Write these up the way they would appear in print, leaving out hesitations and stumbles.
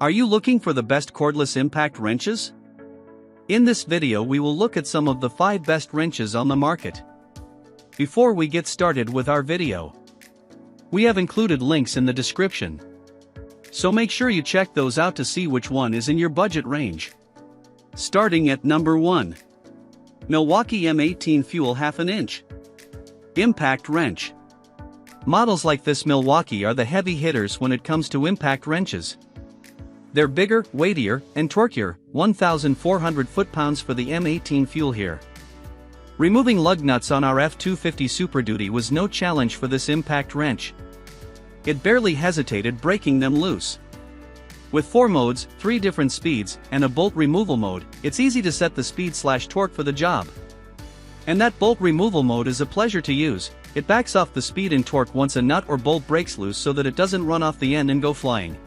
Are you looking for the best cordless impact wrenches? In this video we will look at some of the 5 best wrenches on the market. Before we get started with our video, we have included links in the description, so make sure you check those out to see which one is in your budget range. Starting at number 1. Milwaukee M18 Fuel 1/2 inch Impact Wrench. Models like this Milwaukee are the heavy hitters when it comes to impact wrenches. They're bigger, weightier, and torqueier, 1,400 foot-pounds for the M18 Fuel here. Removing lug nuts on our F250 Super Duty was no challenge for this impact wrench. It barely hesitated breaking them loose. With 4 modes, 3 different speeds, and a bolt removal mode, it's easy to set the speed/torque for the job. And that bolt removal mode is a pleasure to use. It backs off the speed and torque once a nut or bolt breaks loose so that it doesn't run off the end and go flying.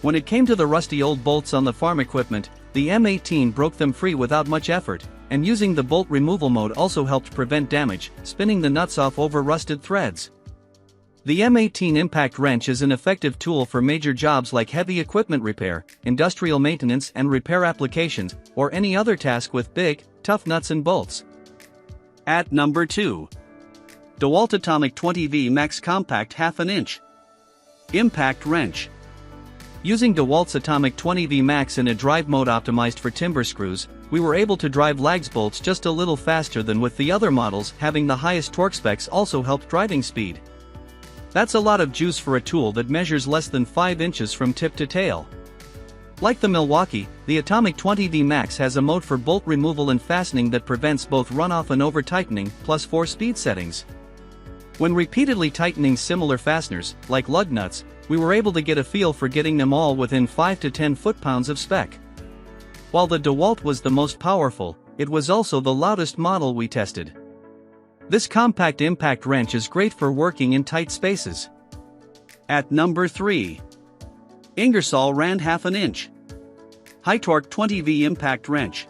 When it came to the rusty old bolts on the farm equipment, the M18 broke them free without much effort, and using the bolt removal mode also helped prevent damage, spinning the nuts off over rusted threads. The M18 impact wrench is an effective tool for major jobs like heavy equipment repair, industrial maintenance and repair applications, or any other task with big, tough nuts and bolts. At number 2. DeWalt Atomic 20V Max Compact 1/2 inch Impact Wrench. Using DeWalt's Atomic 20V Max in a drive mode optimized for timber screws, we were able to drive lags bolts just a little faster than with the other models. Having the highest torque specs also helped driving speed. That's a lot of juice for a tool that measures less than 5 inches from tip to tail. Like the Milwaukee, the Atomic 20V Max has a mode for bolt removal and fastening that prevents both runoff and over-tightening, plus 4 speed settings. When repeatedly tightening similar fasteners, like lug nuts, we were able to get a feel for getting them all within 5 to 10 foot-pounds of spec. While the DeWalt was the most powerful, it was also the loudest model we tested. This compact impact wrench is great for working in tight spaces. At number 3. Ingersoll Rand 1/2 inch High Torque 20V Impact Wrench.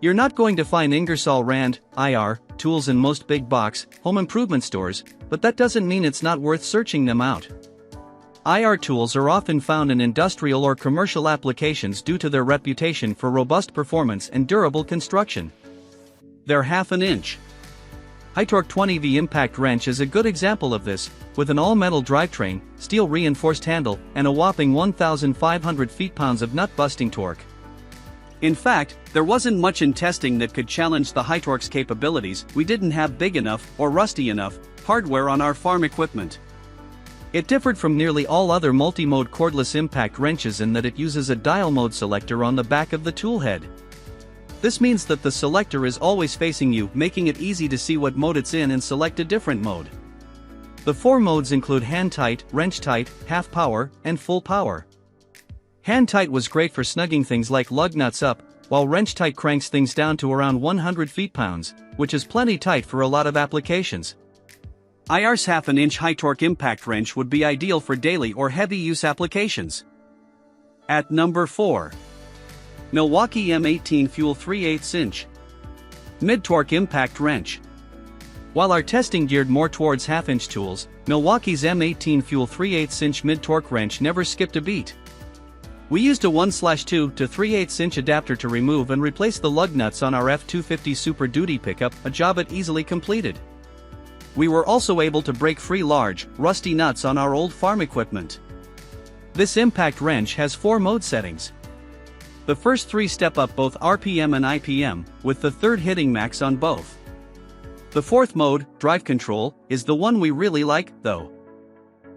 You're not going to find Ingersoll Rand IR tools in most big box home improvement stores, but that doesn't mean it's not worth searching them out. IR tools are often found in industrial or commercial applications due to their reputation for robust performance and durable construction. Their 1/2 inch High Torque 20V Impact Wrench is a good example of this, with an all-metal drivetrain, steel reinforced handle, and a whopping 1,500 feet-pounds of nut-busting torque. In fact, there wasn't much in testing that could challenge the High Torque's capabilities. We didn't have big enough, or rusty enough, hardware on our farm equipment. It differed from nearly all other multi-mode cordless impact wrenches in that it uses a dial mode selector on the back of the tool head. This means that the selector is always facing you, making it easy to see what mode it's in and select a different mode. The 4 modes include hand tight, wrench tight, half power, and full power. Hand tight was great for snugging things like lug nuts up, while wrench tight cranks things down to around 100 feet-pounds, which is plenty tight for a lot of applications. IR's 1/2 inch high torque impact wrench would be ideal for daily or heavy use applications. At number 4. Milwaukee M18 Fuel 3/8 inch Mid-Torque Impact Wrench. While our testing geared more towards 1/2 inch tools, Milwaukee's M18 Fuel 3/8 inch mid-torque wrench never skipped a beat. We used a 1/2 to 3/8 inch adapter to remove and replace the lug nuts on our F250 Super Duty pickup, a job it easily completed. We were also able to break free large, rusty nuts on our old farm equipment. This impact wrench has 4 mode settings. The first 3 step up both RPM and IPM, with the third hitting max on both. The 4th mode, drive control, is the one we really like, though.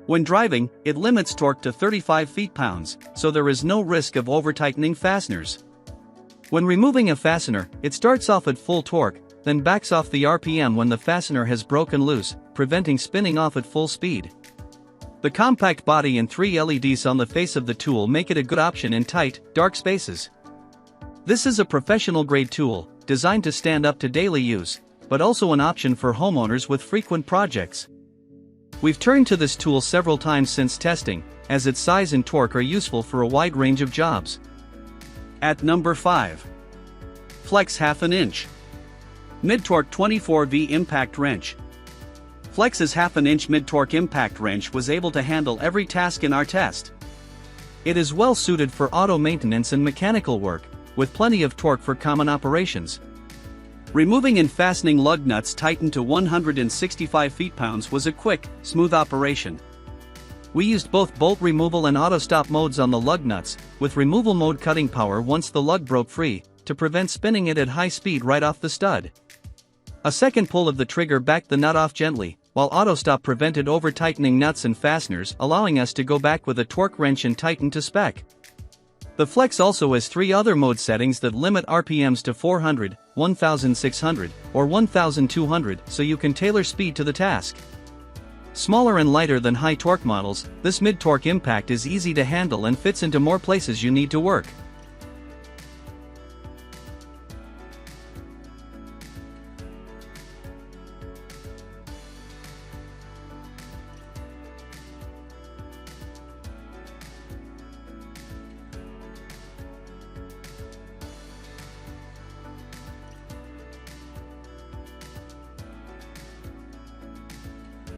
When driving, it limits torque to 35 feet-pounds, so there is no risk of over-tightening fasteners. When removing a fastener, it starts off at full torque, then backs off the RPM when the fastener has broken loose, preventing spinning off at full speed. The compact body and 3 LEDs on the face of the tool make it a good option in tight, dark spaces. This is a professional-grade tool, designed to stand up to daily use, but also an option for homeowners with frequent projects. We've turned to this tool several times since testing, as its size and torque are useful for a wide range of jobs. At number 5. Flex 1/2 inch Mid-Torque 24V Impact Wrench. Flex's 1/2 inch mid-torque impact wrench was able to handle every task in our test. It is well suited for auto maintenance and mechanical work, with plenty of torque for common operations. Removing and fastening lug nuts tightened to 165 feet-pounds was a quick, smooth operation. We used both bolt removal and auto-stop modes on the lug nuts, with removal mode cutting power once the lug broke free, to prevent spinning it at high speed right off the stud. A second pull of the trigger backed the nut off gently, while auto-stop prevented over-tightening nuts and fasteners, allowing us to go back with a torque wrench and tighten to spec. The Flex also has 3 other mode settings that limit RPMs to 400, 1600, or 1200, so you can tailor speed to the task. Smaller and lighter than high torque models, this mid-torque impact is easy to handle and fits into more places you need to work.